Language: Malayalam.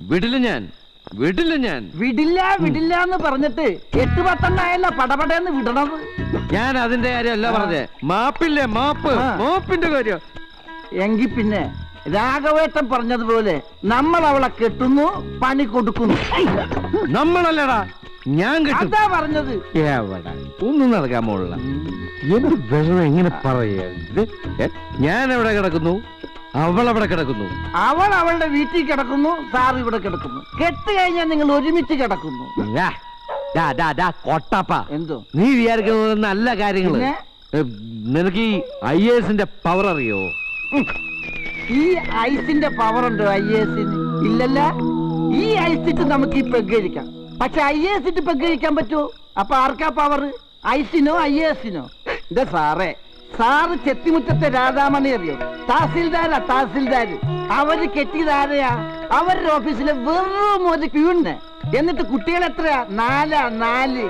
വിടില്ല വിടില്ല എന്ന് പറഞ്ഞിട്ട് 8-10 പടപടയെന്ന് വിടണത്. ഞാൻ അതിന്റെ കാര്യമല്ല പറഞ്ഞേ. മാപ്പില്ലേ, മാപ്പിന്റെ കാര്യം. എങ്കിൽ പിന്നെ രാഘവേട്ടൻ പറഞ്ഞതുപോലെ നമ്മൾ അവളെ കെട്ടുന്നു, പണി കൊടുക്കുന്നു. നമ്മളല്ലടാ, ഞാൻ കെട്ടും. അതാ പറഞ്ഞത്. എവിടെ ഒന്നും നടക്കാൻ പോലുള്ള എന്ത് വെള്ളം എങ്ങനെ പറയത്? ഞാൻ എവിടെ കിടക്കുന്നു, അവൾ അവിടെ കിടക്കുന്നു. അവൾ അവളുടെ വീട്ടിൽ കിടക്കുന്നു, സാർ ഇവിടെ കിടക്കുന്നു. കെട്ട് കഴിഞ്ഞാൽ നിങ്ങൾ ഒരുമിച്ച് കിടക്കുന്നു. കൊട്ടപ്പ, എന്തോ നീ വിചാരിക്കുന്നത് നല്ല കാര്യങ്ങള്. നിനക്ക് ഈ IAS പവർ അറിയോ? ഈ ഐസിന്റെ പവർ ഉണ്ടോ IAS? ഇല്ലല്ല. ഈ ഐസിട്ട് നമുക്ക് ഈ പെഗ്ഗഴിക്കാം. പക്ഷെ IAS പെഗ്ഗഴിക്കാൻ പറ്റുമോ? അപ്പൊ ആർക്കാ പവർ? ഐസിനോ IAS-നോ? ഇതാ സാറേ, സാറ് ചെത്തിമുറ്റത്തെ രാധാമണി അറിയോ? തഹസിൽദാർ. അവര് കെട്ടിയതാരെയാ? അവരുടെ ഓഫീസിലെ വെറും ഒരു പ്യൂണിനെ. എന്നിട്ട് കുട്ടികൾ എത്രയാ? 4.